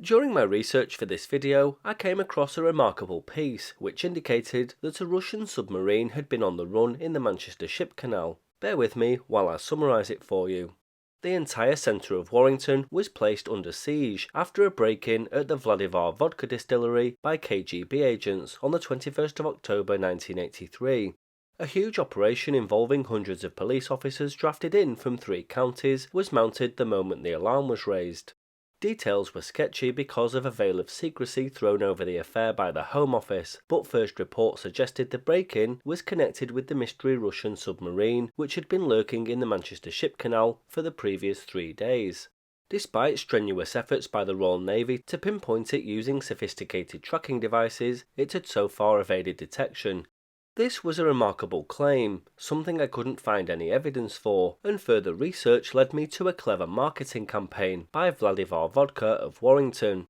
During my research for this video, I came across a remarkable piece which indicated that a Russian submarine had been on the run in the Manchester Ship Canal. Bear with me while I summarise it for you. The entire centre of Warrington was placed under siege after a break-in at the WWII vodka distillery by KGB agents on the 21st of October 1983. A huge operation involving hundreds of police officers drafted in from 3 counties was mounted the moment the alarm was raised. Details were sketchy because of a veil of secrecy thrown over the affair by the Home Office, but first reports suggested the break-in was connected with the mystery Russian submarine which had been lurking in the Manchester Ship Canal for the previous 3 days. Despite strenuous efforts by the Royal Navy to pinpoint it using sophisticated tracking devices, it had so far evaded detection. This was a remarkable claim, something I couldn't find any evidence for, and further research led me to a clever marketing campaign by WWII Vodka of Warrington.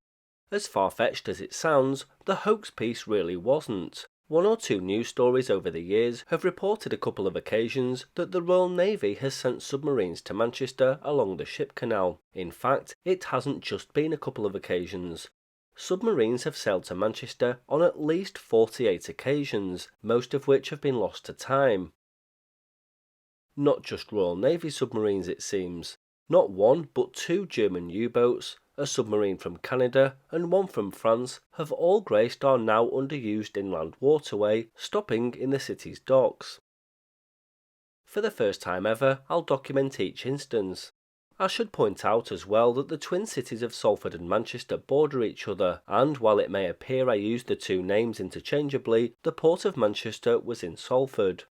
As far-fetched as it sounds, the hoax piece really wasn't. 1 or 2 news stories over the years have reported a couple of occasions that the Royal Navy has sent submarines to Manchester along the Ship Canal. In fact, it hasn't just been a couple of occasions. Submarines have sailed to Manchester on at least 48 occasions, most of which have been lost to time. Not just Royal Navy submarines, it seems. Not 1 but 2 German U-boats, a submarine from Canada and 1 from France have all graced our now underused inland waterway, stopping in the city's docks. For the first time ever, I'll document each instance. I should point out as well that the twin cities of Salford and Manchester border each other, and while it may appear I used the 2 names interchangeably, the port of Manchester was in Salford.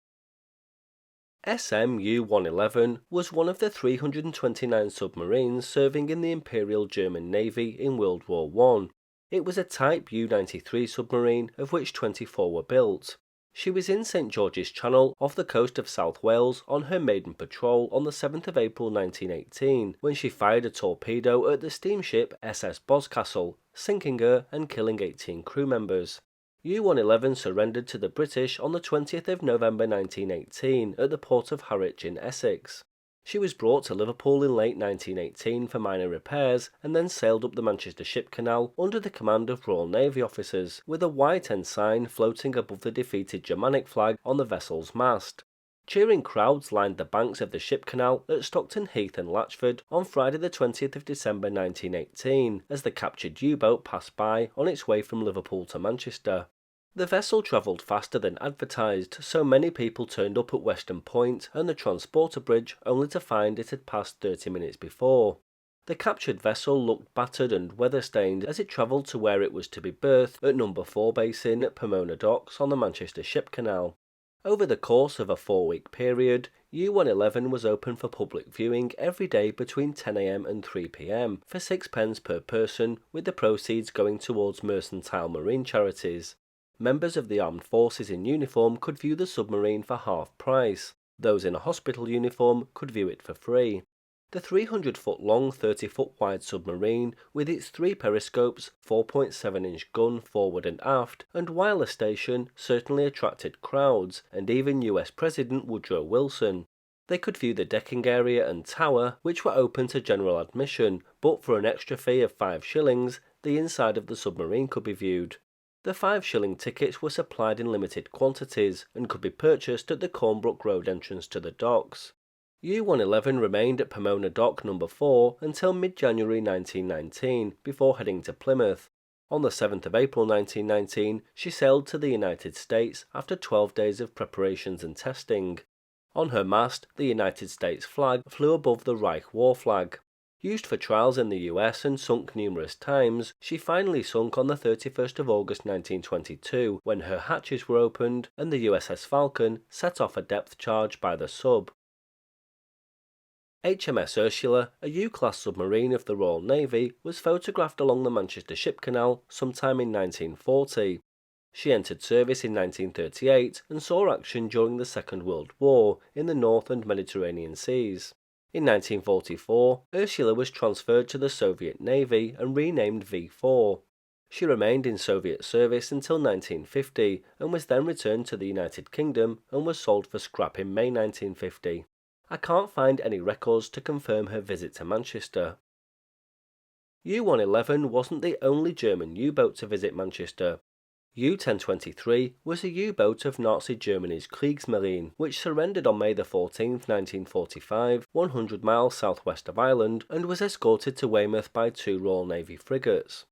U-111 was one of the 329 submarines serving in the Imperial German Navy in World War I. It was a Type U-93 submarine, of which 24 were built. She was in St George's Channel off the coast of South Wales on her maiden patrol on the 7th of April 1918 when she fired a torpedo at the steamship SS Boscastle, sinking her and killing 18 crew members. U-111 surrendered to the British on the 20th of November 1918 at the port of Harwich in Essex. She was brought to Liverpool in late 1918 for minor repairs and then sailed up the Manchester Ship Canal under the command of Royal Navy officers, with a white ensign floating above the defeated Germanic flag on the vessel's mast. Cheering crowds lined the banks of the Ship Canal at Stockton Heath and Latchford on Friday the 20th of December 1918 as the captured U-boat passed by on its way from Liverpool to Manchester. The vessel travelled faster than advertised, so many people turned up at Western Point and the transporter bridge only to find it had passed 30 minutes before. The captured vessel looked battered and weather-stained as it travelled to where it was to be berthed at No. 4 Basin at Pomona Docks on the Manchester Ship Canal. Over the course of a 4-week period, U-111 was open for public viewing every day between 10 AM and 3 PM for 6p per person, with the proceeds going towards mercantile marine charities. Members of the armed forces in uniform could view the submarine for half price. Those in a hospital uniform could view it for free. The 300-foot-long, 30-foot-wide submarine, with its 3 periscopes, 4.7-inch gun forward and aft, and wireless station, certainly attracted crowds, and even US President Woodrow Wilson. They could view the decking area and tower, which were open to general admission, but for an extra fee of 5 shillings, the inside of the submarine could be viewed. The 5-shilling tickets were supplied in limited quantities and could be purchased at the Cornbrook Road entrance to the docks. U-111 remained at Pomona Dock No. 4 until mid-January 1919 before heading to Plymouth. On the 7th of April 1919, she sailed to the United States after 12 days of preparations and testing. On her mast, the United States flag flew above the Reich War flag. Used for trials in the US and sunk numerous times, she finally sunk on the 31st of August 1922 when her hatches were opened and the USS Falcon set off a depth charge by the sub. HMS Ursula, a U-class submarine of the Royal Navy, was photographed along the Manchester Ship Canal sometime in 1940. She entered service in 1938 and saw action during the Second World War in the North and Mediterranean Seas. In 1944, Ursula was transferred to the Soviet Navy and renamed V4. She remained in Soviet service until 1950 and was then returned to the United Kingdom and was sold for scrap in May 1950. I can't find any records to confirm her visit to Manchester. U-111 wasn't the only German U-boat to visit Manchester. U-1023 was a U-boat of Nazi Germany's Kriegsmarine, which surrendered on May 14, 1945, 100 miles southwest of Ireland, and was escorted to Weymouth by two Royal Navy frigates.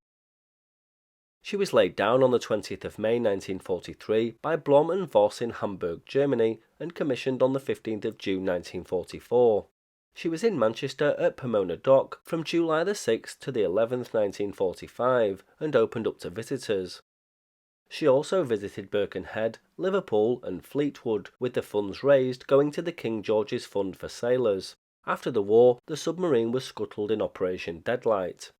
She was laid down on the 20th of May 1943 by Blom and Voss in Hamburg, Germany, and commissioned on the 15th of June 1944. She was in Manchester at Pomona Dock from July the 6th to the 11th, 1945, and opened up to visitors. She also visited Birkenhead, Liverpool and Fleetwood, with the funds raised going to the King George's Fund for Sailors. After the war, the submarine was scuttled in Operation Deadlight.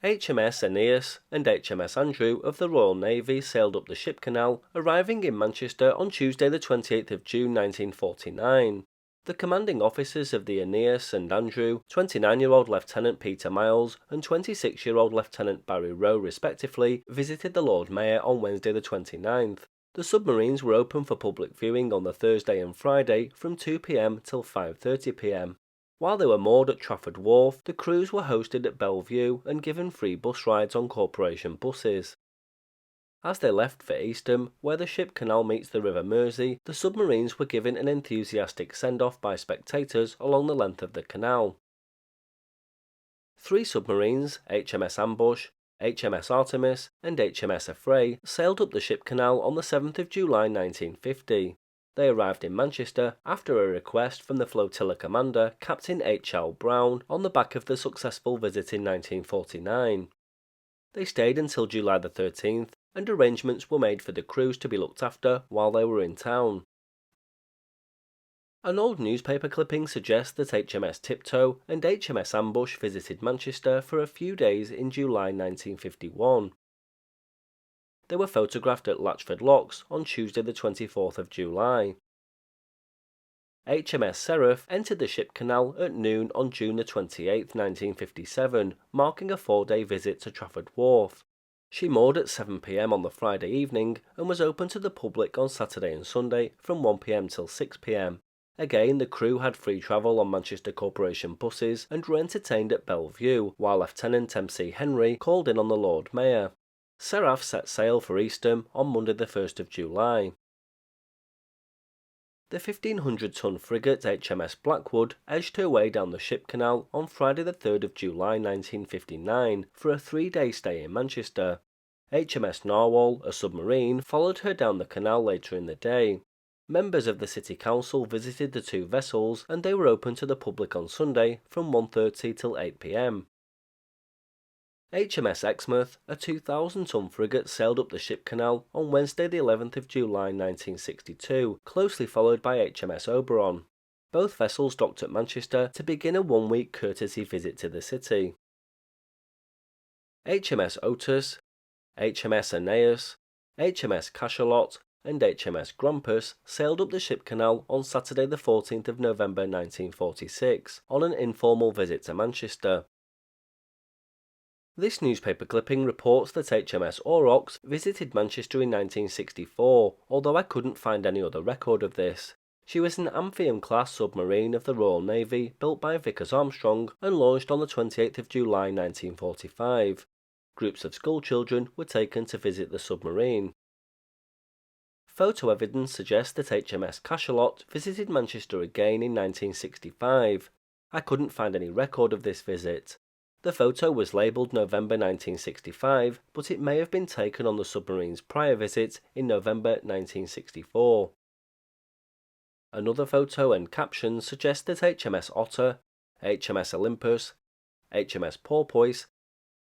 HMS Aeneas and HMS Andrew of the Royal Navy sailed up the Ship Canal, arriving in Manchester on Tuesday the 28th of June 1949. The commanding officers of the Aeneas and Andrew, 29-year-old Lieutenant Peter Miles and 26-year-old Lieutenant Barry Rowe respectively, visited the Lord Mayor on Wednesday the 29th. The submarines were open for public viewing on the Thursday and Friday from 2 p.m. till 5:30 p.m. While they were moored at Trafford Wharf, the crews were hosted at Bellevue and given free bus rides on corporation buses. As they left for Eastham, where the Ship Canal meets the River Mersey, the submarines were given an enthusiastic send-off by spectators along the length of the canal. Three submarines, HMS Ambush, HMS Artemis, and HMS Affray, sailed up the Ship Canal on the 7th of July 1950. They arrived in Manchester after a request from the flotilla commander, Captain H. L. Brown, on the back of the successful visit in 1949. They stayed until July the 13th, and arrangements were made for the crews to be looked after while they were in town. An old newspaper clipping suggests that HMS Tiptoe and HMS Ambush visited Manchester for a few days in July 1951. They were photographed at Latchford Locks on Tuesday the 24th of July. HMS Seraph entered the Ship Canal at noon on June the 28th, 1957, marking a 4-day visit to Trafford Wharf. She moored at 7 p.m. on the Friday evening and was open to the public on Saturday and Sunday from 1 p.m. till 6 p.m. Again, the crew had free travel on Manchester Corporation buses and were entertained at Bellevue, while Lieutenant M.C. Henry called in on the Lord Mayor. Seraph set sail for Eastham on Monday the 1st of July. The 1,500-ton frigate HMS Blackwood edged her way down the Ship Canal on Friday the 3rd of July 1959 for a 3-day stay in Manchester. HMS Narwhal, a submarine, followed her down the canal later in the day. Members of the City Council visited the two vessels and they were open to the public on Sunday from 1:30 till 8 p.m. HMS Exmouth, a 2,000-ton frigate, sailed up the Ship Canal on Wednesday the 11th of July 1962, closely followed by HMS Oberon. Both vessels docked at Manchester to begin a 1-week courtesy visit to the city. HMS Otis, HMS Aeneas, HMS Cachalot, and HMS Grampus sailed up the Ship Canal on Saturday the 14th of November 1946 on an informal visit to Manchester. This newspaper clipping reports that HMS Aurochs visited Manchester in 1964, although I couldn't find any other record of this. She was an Amphion-class submarine of the Royal Navy built by Vickers Armstrong and launched on the 28th of July 1945. Groups of schoolchildren were taken to visit the submarine. Photo evidence suggests that HMS Cachalot visited Manchester again in 1965. I couldn't find any record of this visit. The photo was labelled November 1965, but it may have been taken on the submarine's prior visit in November 1964. Another photo and caption suggest that HMS Otter, HMS Olympus, HMS Porpoise,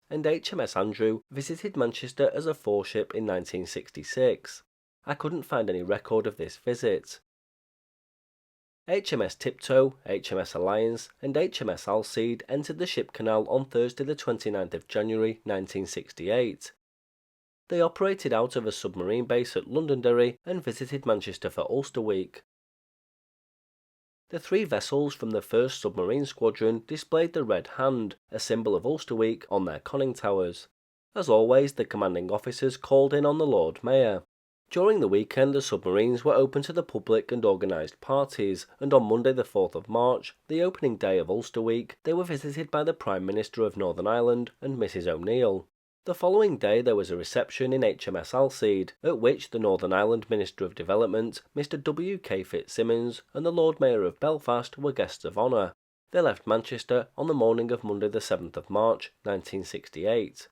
and HMS Andrew visited Manchester as a 4-ship in 1966. I couldn't find any record of this visit. HMS Tiptoe, HMS Alliance, and HMS Alcide entered the Ship Canal on Thursday the 29th of January 1968. They operated out of a submarine base at Londonderry and visited Manchester for Ulster Week. The 3 vessels from the 1st Submarine Squadron displayed the Red Hand, a symbol of Ulster Week, on their conning towers. As always, the commanding officers called in on the Lord Mayor. During the weekend, the submarines were open to the public and organised parties, and on Monday the 4th of March, the opening day of Ulster Week, they were visited by the Prime Minister of Northern Ireland and Mrs O'Neill. The following day there was a reception in HMS Alcide, at which the Northern Ireland Minister of Development, Mr W.K. Fitzsimmons, and the Lord Mayor of Belfast were guests of honour. They left Manchester on the morning of Monday the 7th of March, 1968.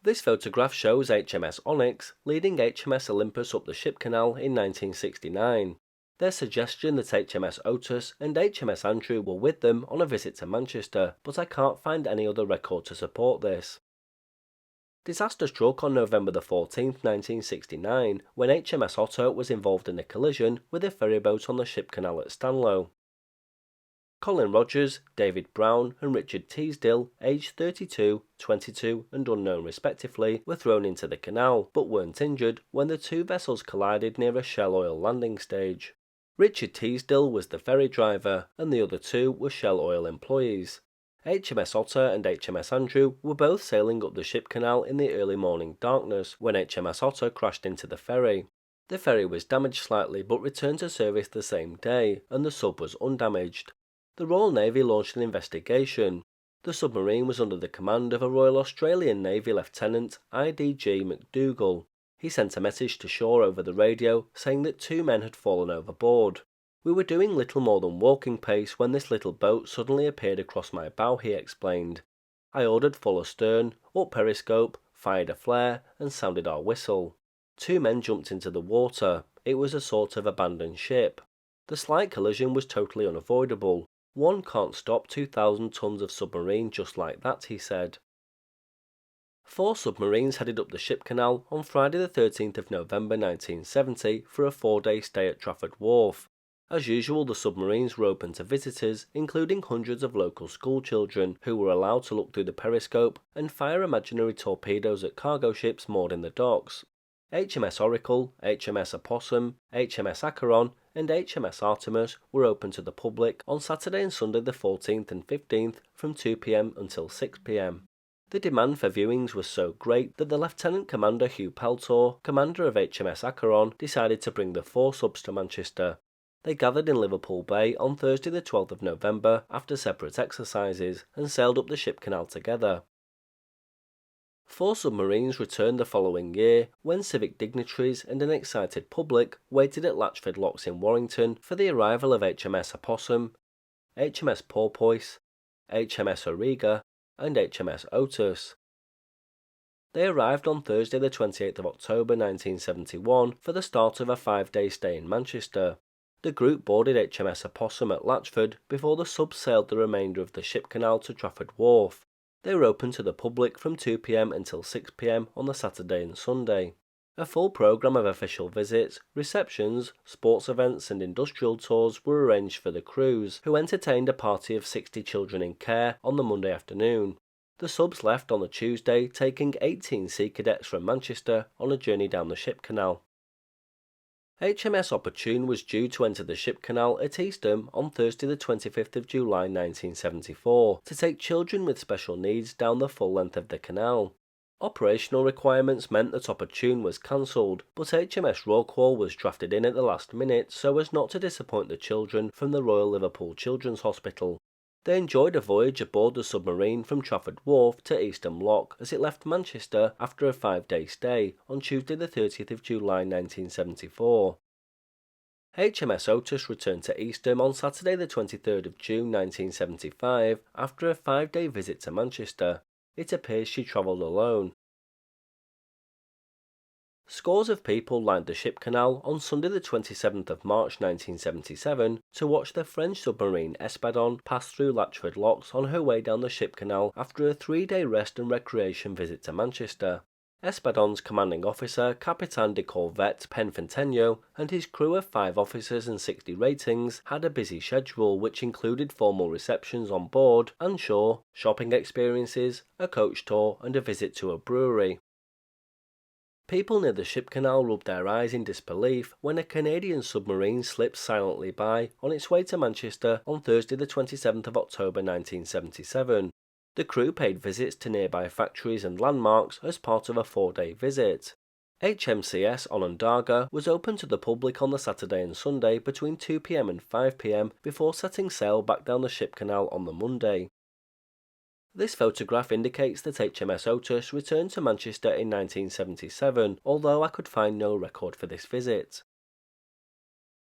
This photograph shows HMS Onyx leading HMS Olympus up the Ship Canal in 1969. There's suggestion that HMS Otis and HMS Andrew were with them on a visit to Manchester, but I can't find any other record to support this. Disaster struck on November the 14th, 1969, when HMS Otto was involved in a collision with a ferryboat on the Ship Canal at Stanlow. Colin Rogers, David Brown and Richard Teasdale, aged 32, 22 and unknown respectively, were thrown into the canal, but weren't injured when the two vessels collided near a Shell Oil landing stage. Richard Teasdale was the ferry driver, and the other two were Shell Oil employees. HMS Otter and HMS Andrew were both sailing up the Ship Canal in the early morning darkness when HMS Otter crashed into the ferry. The ferry was damaged slightly but returned to service the same day, and the sub was undamaged. The Royal Navy launched an investigation. The submarine was under the command of a Royal Australian Navy Lieutenant IDG McDougall. He sent a message to shore over the radio saying that two men had fallen overboard. "We were doing little more than walking pace when this little boat suddenly appeared across my bow," he explained. "I ordered full astern, up periscope, fired a flare, and sounded our whistle. Two men jumped into the water. It was a sort of abandoned ship. The slight collision was totally unavoidable. One can't stop 2,000 tons of submarine just like that," he said. 4 submarines headed up the Ship Canal on Friday the 13th of November 1970 for a 4-day stay at Trafford Wharf. As usual, the submarines were open to visitors, including hundreds of local school children, who were allowed to look through the periscope and fire imaginary torpedoes at cargo ships moored in the docks. HMS Oracle, HMS Opossum, HMS Acheron, and HMS Artemis were open to the public on Saturday and Sunday the 14th and 15th from 2 p.m. until 6 p.m. The demand for viewings was so great that the Lieutenant Commander Hugh Peltor, commander of HMS Acheron, decided to bring the 4 subs to Manchester. They gathered in Liverpool Bay on Thursday the 12th of November after separate exercises and sailed up the Ship Canal together. 4 submarines returned the following year when civic dignitaries and an excited public waited at Latchford Locks in Warrington for the arrival of HMS Opossum, HMS Porpoise, HMS Auriga, and HMS Otis. They arrived on Thursday the 28th of October 1971 for the start of a 5-day stay in Manchester. The group boarded HMS Opossum at Latchford before the subs sailed the remainder of the Ship Canal to Trafford Wharf. They were open to the public from 2 p.m. until 6 p.m. on the Saturday and Sunday. A full programme of official visits, receptions, sports events and industrial tours were arranged for the crews, who entertained a party of 60 children in care on the Monday afternoon. The subs left on the Tuesday, taking 18 sea cadets from Manchester on a journey down the Ship Canal. HMS Opportune was due to enter the Ship Canal at Eastham on Thursday the 25th of July 1974 to take children with special needs down the full length of the canal. Operational requirements meant that Opportune was cancelled, but HMS Rockwall was drafted in at the last minute so as not to disappoint the children from the Royal Liverpool Children's Hospital. They enjoyed a voyage aboard the submarine from Trafford Wharf to Eastham Lock as it left Manchester after a 5-day stay on Tuesday the 30th of July 1974. HMS Otis returned to Eastham on Saturday the 23rd of June 1975 after a 5-day visit to Manchester. It appears she travelled alone. Scores of people lined the Ship Canal on Sunday the 27th of March 1977 to watch the French submarine Espadon pass through Latchford Locks on her way down the Ship Canal after a 3-day rest and recreation visit to Manchester. Espadon's commanding officer, Capitan de Corvette Penfantenio, and his crew of 5 officers and 60 ratings had a busy schedule which included formal receptions on board and shore, shopping experiences, a coach tour and a visit to a brewery. People near the Ship Canal rubbed their eyes in disbelief when a Canadian submarine slipped silently by on its way to Manchester on Thursday the 27th of October 1977. The crew paid visits to nearby factories and landmarks as part of a 4-day visit. HMCS Onondaga was open to the public on the Saturday and Sunday between 2 p.m. and 5 p.m. before setting sail back down the ship canal on the Monday. This photograph indicates that HMS Otis returned to Manchester in 1977, although I could find no record for this visit.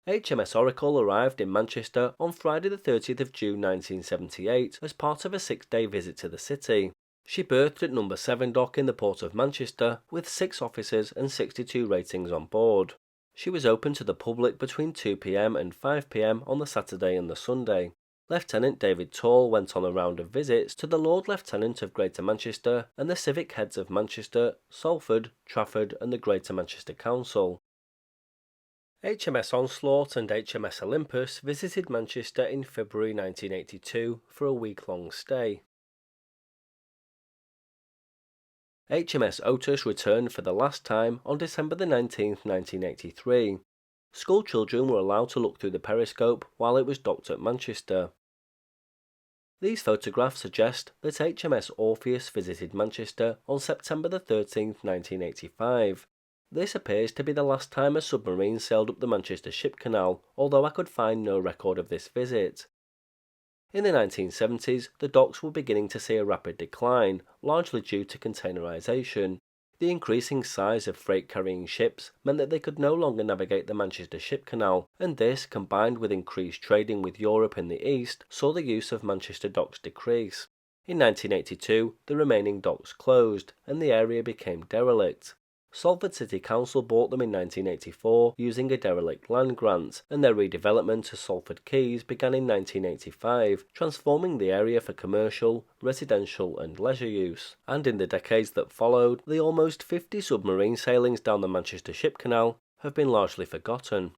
HMS Oracle arrived in Manchester on Friday the 30th of June 1978 as part of a 6-day visit to the city. She berthed at number 7 dock in the port of Manchester with 6 officers and 62 ratings on board. She was open to the public between 2 p.m. and 5 p.m. on the Saturday and the Sunday. Lieutenant David Tall went on a round of visits to the Lord Lieutenant of Greater Manchester and the civic heads of Manchester, Salford, Trafford and the Greater Manchester Council. HMS Onslaught and HMS Olympus visited Manchester in February 1982 for a week-long stay. HMS Otis returned for the last time on December 19, 1983. School children were allowed to look through the periscope while it was docked at Manchester. These photographs suggest that HMS Orpheus visited Manchester on September 13, 1985. This appears to be the last time a submarine sailed up the Manchester Ship Canal, although I could find no record of this visit. In the 1970s, the docks were beginning to see a rapid decline, largely due to containerisation. The increasing size of freight-carrying ships meant that they could no longer navigate the Manchester Ship Canal, and this, combined with increased trading with Europe in the east, saw the use of Manchester docks decrease. In 1982, the remaining docks closed, and the area became derelict. Salford City Council bought them in 1984 using a derelict land grant, and their redevelopment to Salford Quays began in 1985, transforming the area for commercial, residential and leisure use. And in the decades that followed, the almost 50 submarine sailings down the Manchester Ship Canal have been largely forgotten.